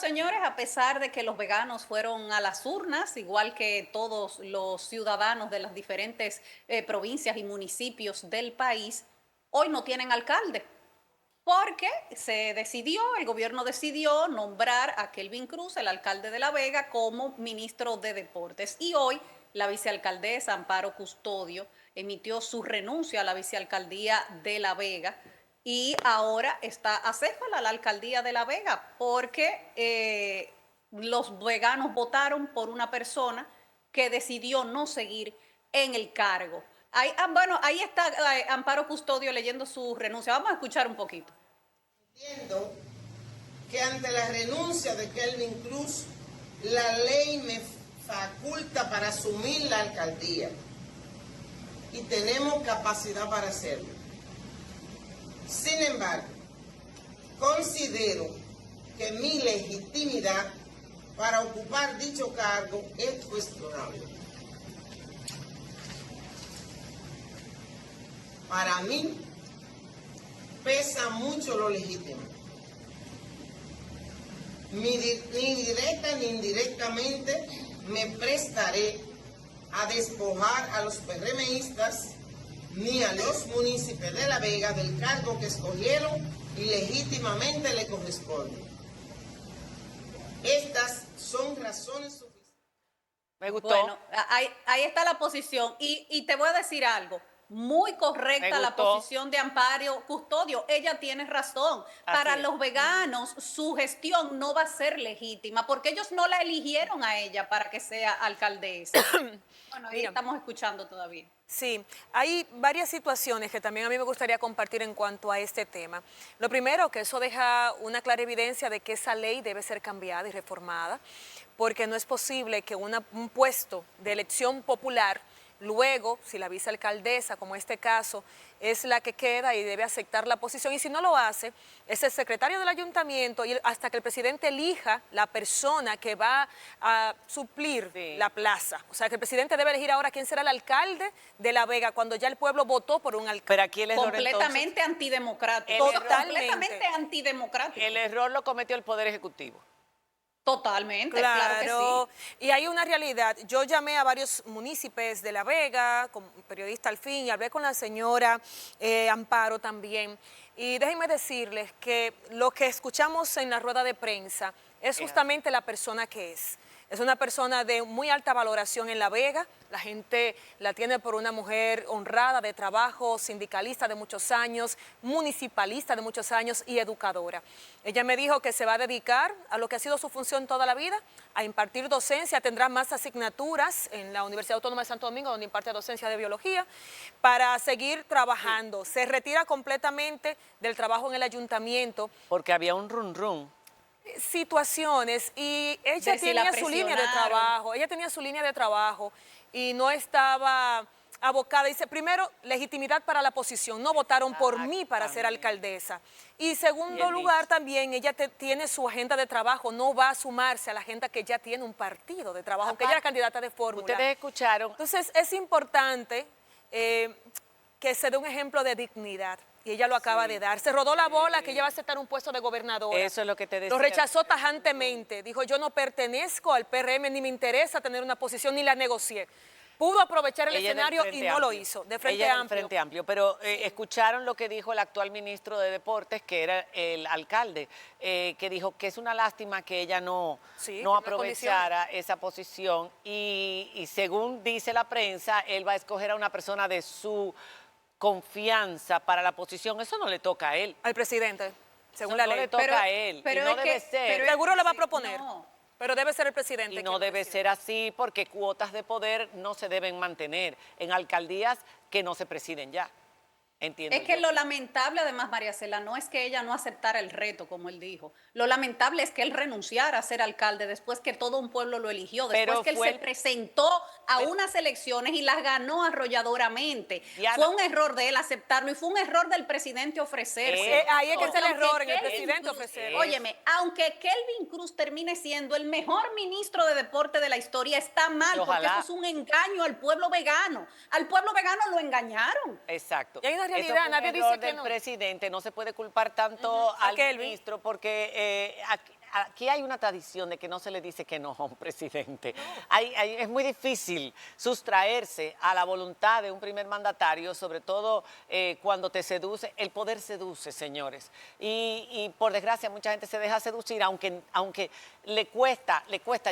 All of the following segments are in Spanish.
señores, a pesar de que los veganos fueron a las urnas, igual que todos los ciudadanos de las diferentes provincias y municipios del país, hoy no tienen alcalde. Porque el gobierno decidió nombrar a Kelvin Cruz, el alcalde de La Vega, como ministro de Deportes. Y hoy la vicealcaldesa Amparo Custodio emitió su renuncia a la vicealcaldía de La Vega y ahora está acéfala a la alcaldía de La Vega porque los veganos votaron por una persona que decidió no seguir en el cargo. Bueno, ahí está Amparo Custodio leyendo su renuncia. Vamos a escuchar un poquito. Entiendo que ante la renuncia de Kelvin Cruz, la ley me faculta para asumir la alcaldía y tenemos capacidad para hacerlo. Sin embargo, considero que mi legitimidad para ocupar dicho cargo es cuestionable. Para mí, pesa mucho lo legítimo. Ni directa ni indirectamente me prestaré a despojar a los PRMistas ni a los municipios de La Vega del cargo que escogieron y legítimamente le corresponde. Estas son razones suficientes. Me gustó. Bueno, ahí está la posición. Y te voy a decir algo. Muy correcta la posición de Amparo Custodio. Ella tiene razón. Para los veganos, su gestión no va a ser legítima porque ellos no la eligieron a ella para que sea alcaldesa. Bueno, ahí estamos escuchando todavía. Sí, hay varias situaciones que también a mí me gustaría compartir en cuanto a este tema. Lo primero, que eso deja una clara evidencia de que esa ley debe ser cambiada y reformada, porque no es posible que un puesto de elección popular, luego, si la vicealcaldesa, como este caso, es la que queda y debe aceptar la posición, y si no lo hace, es el secretario del ayuntamiento y hasta que el presidente elija la persona que va a suplir la plaza. O sea, que el presidente debe elegir ahora quién será el alcalde de La Vega cuando ya el pueblo votó por un alcalde. Pero aquí el error completamente antidemocrático. Completamente antidemocrático. El error lo cometió el Poder Ejecutivo. Totalmente, claro que sí. Y hay una realidad. Yo llamé a varios municipios de La Vega, como periodista al fin, y hablé con la señora Amparo también. Y déjenme decirles que lo que escuchamos en la rueda de prensa es justamente la persona que es. Es una persona de muy alta valoración en La Vega. La gente la tiene por una mujer honrada, de trabajo, sindicalista de muchos años, municipalista de muchos años y educadora. Ella me dijo que se va a dedicar a lo que ha sido su función toda la vida, a impartir docencia, tendrá más asignaturas en la Universidad Autónoma de Santo Domingo, donde imparte docencia de biología, para seguir trabajando. Se retira completamente del trabajo en el ayuntamiento. Porque había un run. Situaciones, y ella tenía su línea de trabajo, y no estaba abocada. Dice, primero, legitimidad para la posición, no votaron por mí para ser alcaldesa. Y segundo lugar, también ella tiene su agenda de trabajo, no va a sumarse a la agenda que ya tiene un partido de trabajo, aunque ella era candidata de fórmula. Ustedes escucharon. Entonces, es importante que se dé un ejemplo de dignidad. Y ella lo acaba de dar. Se rodó la bola que ella va a aceptar un puesto de gobernadora. Eso es lo que te decía. Lo rechazó tajantemente. Dijo, yo no pertenezco al PRM, ni me interesa tener una posición, ni la negocié. Pudo aprovechar el escenario y no lo hizo, de Frente Amplio. Frente Amplio, pero escucharon lo que dijo el actual ministro de Deportes, que era el alcalde, que dijo que es una lástima que ella no aprovechara esa posición y según dice la prensa, él va a escoger a una persona de su confianza para la posición. Eso no le toca a él. Al presidente, según la ley. No le toca a él. Pero y no debe ser. Seguro le va a proponer. Pero debe ser el presidente. Y no debe ser así porque cuotas de poder no se deben mantener en alcaldías que no se presiden ya. Entiendo es que lo lamentable, además, María Cela, no es que ella no aceptara el reto, como él dijo. Lo lamentable es que él renunciara a ser alcalde después que todo un pueblo lo eligió, después que él se presentó a unas elecciones y las ganó arrolladoramente. Fue un error de él aceptarlo y fue un error del presidente ofrecerse. Ahí es que está el error en el presidente ofrecerse. Óyeme, aunque Kelvin Cruz termine siendo el mejor ministro de deporte de la historia, está mal, porque eso es un engaño al pueblo vegano. Al pueblo vegano lo engañaron. Exacto. Y hay una realidad, nadie dice que no. Presidente, no se puede culpar tanto al ministro porque aquí hay una tradición de que no se le dice que no a un presidente. Es muy difícil sustraerse a la voluntad de un primer mandatario, sobre todo cuando te seduce. El poder seduce, señores. Y por desgracia mucha gente se deja seducir, aunque le cuesta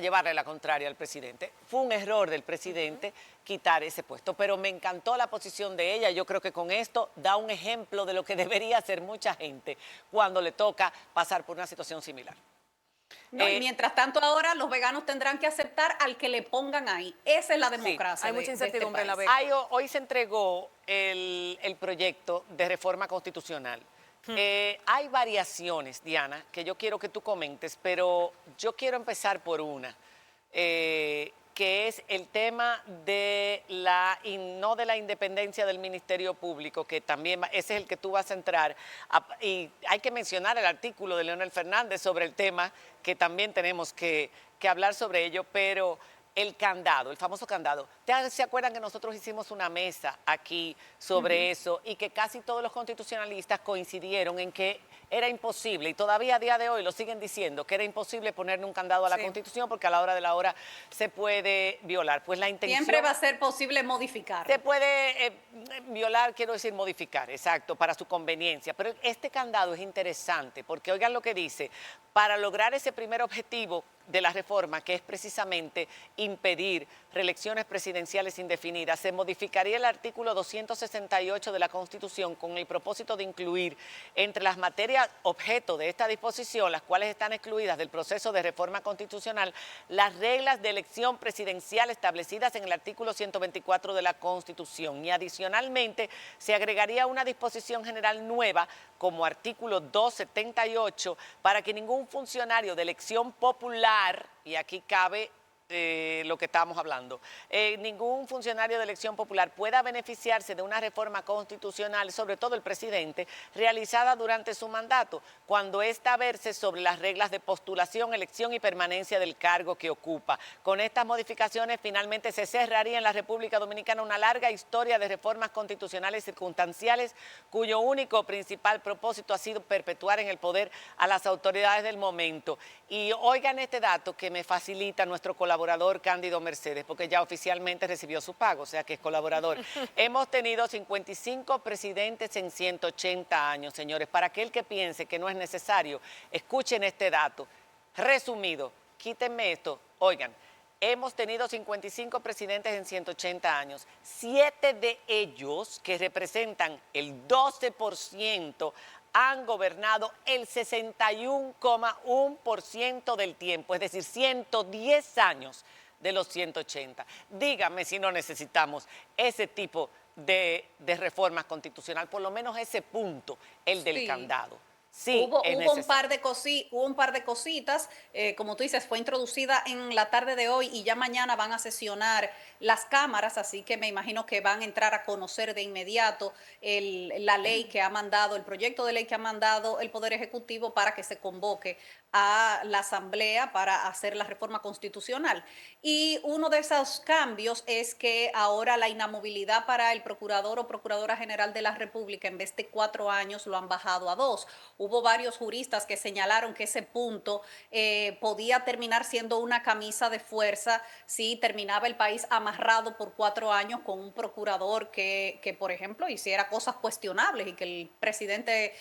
llevarle la contraria al presidente. Fue un error del presidente quitar ese puesto, pero me encantó la posición de ella. Yo creo que con esto da un ejemplo de lo que debería hacer mucha gente cuando le toca pasar por una situación similar. No, y mientras tanto ahora los veganos tendrán que aceptar al que le pongan ahí. Esa es la democracia. Hay mucha incertidumbre en la Vega. Hoy se entregó el proyecto de reforma constitucional. Hay variaciones, Diana, que yo quiero que tú comentes, pero yo quiero empezar por una. Que es el tema de no de la independencia del Ministerio Público, que también ese es el que tú vas a entrar. Y hay que mencionar el artículo de Leonel Fernández sobre el tema, que también tenemos que hablar sobre ello, pero el candado, el famoso candado. ¿Se acuerdan que nosotros hicimos una mesa aquí sobre eso y que casi todos los constitucionalistas coincidieron en que era imposible, y todavía a día de hoy lo siguen diciendo, que era imposible ponerle un candado a la Constitución porque a la hora de la hora se puede violar? Pues la intención... Siempre va a ser posible modificar. Se puede violar, quiero decir modificar, exacto, para su conveniencia. Pero este candado es interesante porque oigan lo que dice: para lograr ese primer objetivo de la reforma, que es precisamente impedir reelecciones presidenciales indefinidas, se modificaría el artículo 268 de la Constitución con el propósito de incluir entre las materias objeto de esta disposición, las cuales están excluidas del proceso de reforma constitucional, las reglas de elección presidencial establecidas en el artículo 124 de la Constitución. Y adicionalmente se agregaría una disposición general nueva como artículo 278 para que ningún funcionario de elección popular, y aquí cabe lo que estábamos hablando, ningún funcionario de elección popular pueda beneficiarse de una reforma constitucional, sobre todo el presidente, realizada durante su mandato, cuando ésta verse sobre las reglas de postulación, elección y permanencia del cargo que ocupa. Con estas modificaciones finalmente se cerraría en la República Dominicana una larga historia de reformas constitucionales circunstanciales cuyo único principal propósito ha sido perpetuar en el poder a las autoridades del momento. Y oigan este dato que me facilita nuestro colaborador Cándido Mercedes, porque ya oficialmente recibió su pago, o sea que es colaborador. Hemos tenido 55 presidentes en 180 años, señores. Para aquel que piense que no es necesario, escuchen este dato. Resumido, quítenme esto, oigan. Hemos tenido 55 presidentes en 180 años. 7 de ellos, que representan el 12%, han gobernado el 61,1% del tiempo, es decir, 110 años de los 180. Dígame si no necesitamos ese tipo de reformas constitucional, por lo menos ese punto, el del candado. Sí, hubo un par de cositas, como tú dices, fue introducida en la tarde de hoy y ya mañana van a sesionar las cámaras, así que me imagino que van a entrar a conocer de inmediato la ley que ha mandado, el proyecto de ley que ha mandado el Poder Ejecutivo para que se convoque a la Asamblea para hacer la reforma constitucional. Y uno de esos cambios es que ahora la inamovilidad para el procurador o procuradora general de la República, en vez de 4 años, lo han bajado a 2. Hubo varios juristas que señalaron que ese punto podía terminar siendo una camisa de fuerza si terminaba el país amarrado por 4 años con un procurador que, por ejemplo, hiciera cosas cuestionables y que el presidente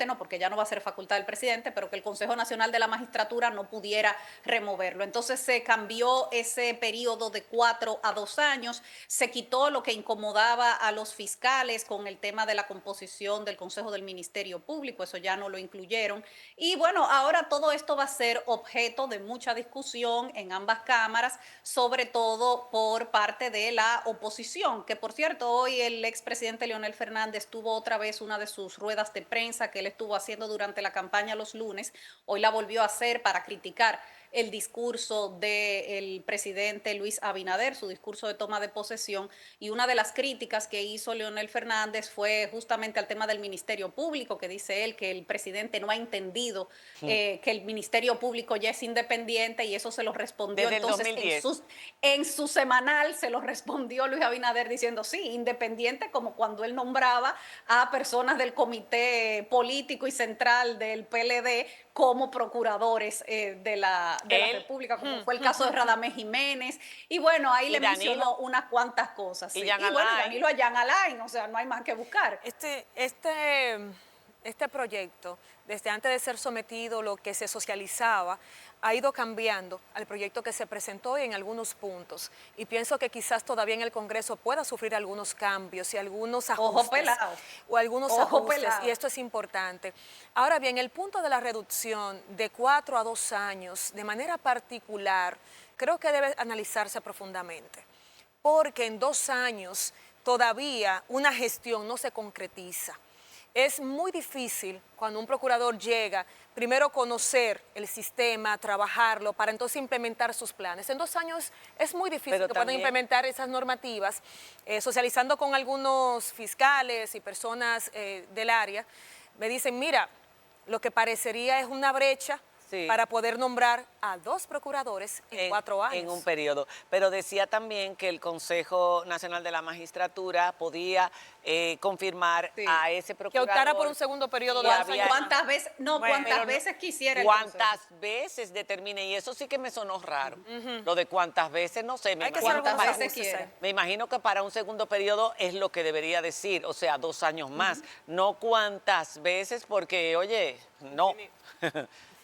no, porque ya no va a ser facultad del presidente, pero que el Consejo Nacional de la Magistratura no pudiera removerlo. Entonces se cambió ese periodo de 4 a 2 años, se quitó lo que incomodaba a los fiscales con el tema de la composición del Consejo del Ministerio Público, eso ya no lo incluyeron. Y bueno, ahora todo esto va a ser objeto de mucha discusión en ambas cámaras, sobre todo por parte de la oposición, que por cierto, hoy el expresidente Leonel Fernández tuvo otra vez una de sus ruedas de prensa que él estuvo haciendo durante la campaña los lunes, hoy la volvió a hacer para criticar el discurso del presidente Luis Abinader, su discurso de toma de posesión, y una de las críticas que hizo Leonel Fernández fue justamente al tema del Ministerio Público, que dice él que el presidente no ha entendido que el Ministerio Público ya es independiente, y eso se lo respondió desde entonces el 2010. en su semanal, se lo respondió Luis Abinader diciendo sí, independiente, como cuando él nombraba a personas del comité político y central del PLD como procuradores de la República, como fue el caso de Radamés Jiménez, y bueno, ahí le Danilo, mencionó unas cuantas cosas. Sí. Y bueno, Danilo a Jean Alain, o sea, no hay más que buscar. Este proyecto, desde antes de ser sometido, lo que se socializaba, ha ido cambiando al proyecto que se presentó en algunos puntos. Y pienso que quizás todavía en el Congreso pueda sufrir algunos cambios y algunos ajustes. Ojo pelado. O algunos Ojo ajustes, pelado. y esto es importante. Ahora bien, el punto de la reducción de 4 a 2 años, de manera particular, creo que debe analizarse profundamente. Porque en 2 años todavía una gestión no se concretiza. Es muy difícil cuando un procurador llega, primero conocer el sistema, trabajarlo, para entonces implementar sus planes. En 2 años es muy difícil que puedan implementar esas normativas, socializando con algunos fiscales y personas del área. Me dicen, mira, lo que parecería es una brecha para poder nombrar a 2 procuradores en 4 años. En un periodo. Pero decía también que el Consejo Nacional de la Magistratura podía confirmar a ese procurador. Que optara por un segundo periodo de 2 años. ¿Cuántas veces? No, bueno, cuántas veces quisiera el ¿Cuántas veces determine? Y eso sí que me sonó raro. Lo de cuántas veces, no sé. Me imagino que para un segundo periodo es lo que debería decir, o sea, 2 años más. No cuántas veces, porque, oye, no.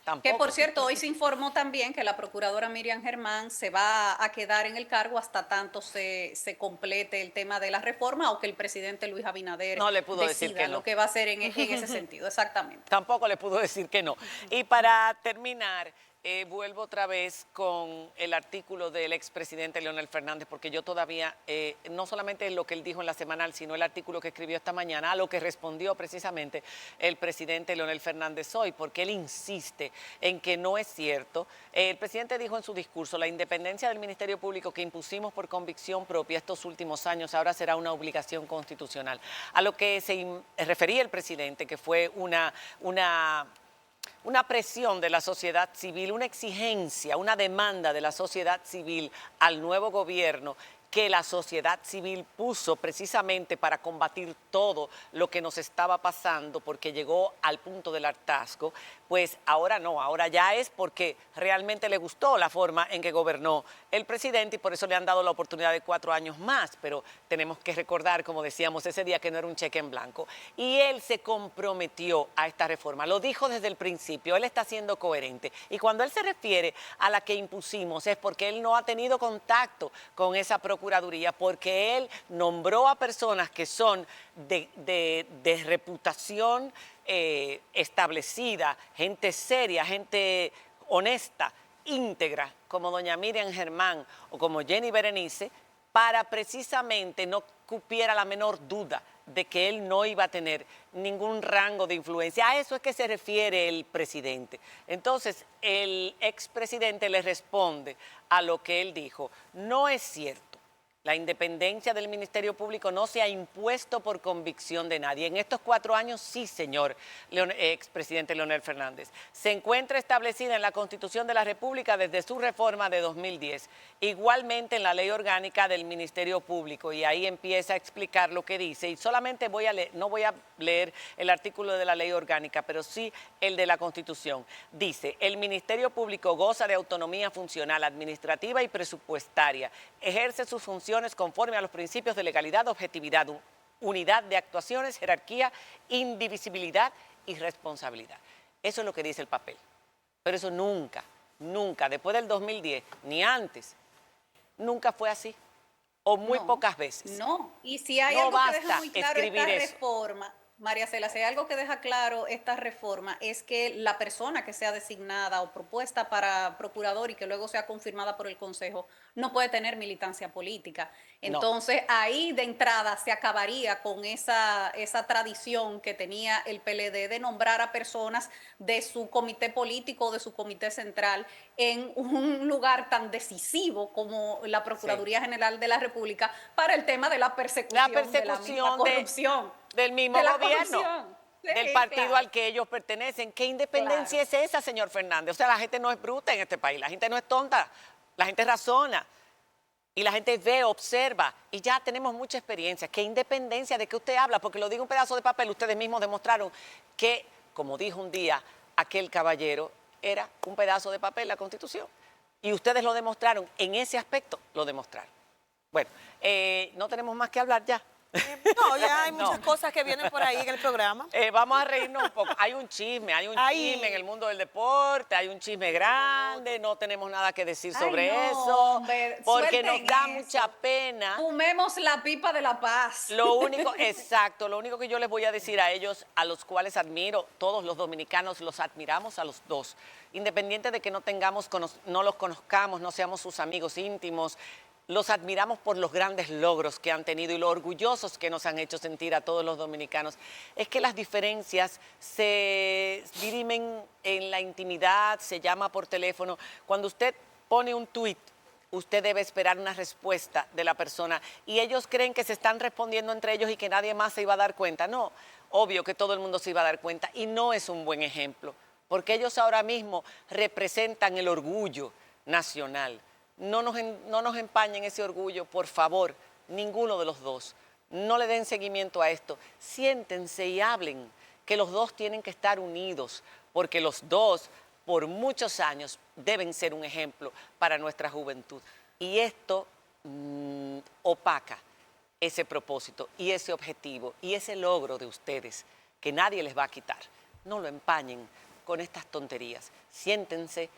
Tampoco. Que por cierto, hoy se informó también que la procuradora Miriam Germán se va a quedar en el cargo hasta tanto se complete el tema de la reforma o que el presidente Luis Abinader no le pudo decir que no. Lo que va a hacer en ese sentido, exactamente. Tampoco le pudo decir que no. Y para terminar, vuelvo otra vez con el artículo del expresidente Leonel Fernández, porque yo todavía, no solamente lo que él dijo en la semanal, sino el artículo que escribió esta mañana, a lo que respondió precisamente el presidente Leonel Fernández hoy, porque él insiste en que no es cierto. El presidente dijo en su discurso, la independencia del Ministerio Público que impusimos por convicción propia estos últimos años ahora será una obligación constitucional. A lo que se refería el presidente, que fue una presión de la sociedad civil, una exigencia, una demanda de la sociedad civil al nuevo gobierno que la sociedad civil puso precisamente para combatir todo lo que nos estaba pasando porque llegó al punto del hartazgo, pues ahora no, ahora ya es porque realmente le gustó la forma en que gobernó el presidente y por eso le han dado la oportunidad de 4 años más, pero tenemos que recordar, como decíamos ese día, que no era un cheque en blanco. Y él se comprometió a esta reforma, lo dijo desde el principio, él está siendo coherente. Y cuando él se refiere a la que impusimos es porque él no ha tenido contacto con esa procuraduría, porque él nombró a personas que son de reputación establecida, gente seria, gente honesta, íntegra, como doña Miriam Germán o como Jenny Berenice, para precisamente no cupiera la menor duda de que él no iba a tener ningún rango de influencia. A eso es que se refiere el presidente. Entonces, el expresidente le responde a lo que él dijo. No es cierto. La independencia del Ministerio Público no se ha impuesto por convicción de nadie. En estos 4 años, sí, señor expresidente Leonel Fernández. Se encuentra establecida en la Constitución de la República desde su reforma de 2010. Igualmente en la Ley Orgánica del Ministerio Público. Y ahí empieza a explicar lo que dice. Y solamente no voy a leer el artículo de la Ley Orgánica, pero sí el de la Constitución. Dice, el Ministerio Público goza de autonomía funcional, administrativa y presupuestaria. Ejerce sus funciones conforme a los principios de legalidad, objetividad, unidad de actuaciones, jerarquía, indivisibilidad y responsabilidad. Eso es lo que dice el papel. Pero eso nunca, después del 2010, ni antes, nunca fue así. O muy pocas veces. No, y si hay algo que deja muy claro esta reforma, María Cela, si hay algo que deja claro esta reforma es que la persona que sea designada o propuesta para procurador y que luego sea confirmada por el Consejo no puede tener militancia política. No. Entonces ahí de entrada se acabaría con esa tradición que tenía el PLD de nombrar a personas de su comité político, de su comité central, en un lugar tan decisivo como la Procuraduría General de la República para el tema de la persecución de la misma corrupción. Del mismo De la gobierno, corrupción. Sí, del partido claro. al que ellos pertenecen. ¿Qué independencia es esa, señor Fernández? O sea, la gente no es bruta en este país, la gente no es tonta, la gente razona y la gente ve, observa y ya tenemos mucha experiencia. ¿Qué independencia de qué usted habla? Porque lo digo un pedazo de papel, ustedes mismos demostraron que, como dijo un día aquel caballero, era un pedazo de papel la Constitución. Y ustedes lo demostraron, en ese aspecto lo demostraron. Bueno, no tenemos más que hablar ya. No, ya hay muchas cosas que vienen por ahí en el programa. Vamos a reírnos un poco. Hay un chisme en el mundo del deporte, hay un chisme grande, no tenemos nada que decir sobre eso, hombre, porque nos da eso. mucha pena. Fumemos la pipa de la paz. Lo único, exacto, lo único que yo les voy a decir a ellos, a los cuales admiro, todos los dominicanos los admiramos a los dos, independiente de que no los conozcamos, no seamos sus amigos íntimos. Los admiramos por los grandes logros que han tenido y lo orgullosos que nos han hecho sentir a todos los dominicanos. Es que las diferencias se dirimen en la intimidad, se llama por teléfono. Cuando usted pone un tuit, usted debe esperar una respuesta de la persona y ellos creen que se están respondiendo entre ellos y que nadie más se iba a dar cuenta. No, obvio que todo el mundo se iba a dar cuenta y no es un buen ejemplo, porque ellos ahora mismo representan el orgullo nacional. No nos empañen ese orgullo, por favor, ninguno de los dos. No le den seguimiento a esto. Siéntense y hablen, que los dos tienen que estar unidos, porque los dos, por muchos años, deben ser un ejemplo para nuestra juventud. Y esto opaca ese propósito y ese objetivo y ese logro de ustedes, que nadie les va a quitar. No lo empañen con estas tonterías. Siéntense.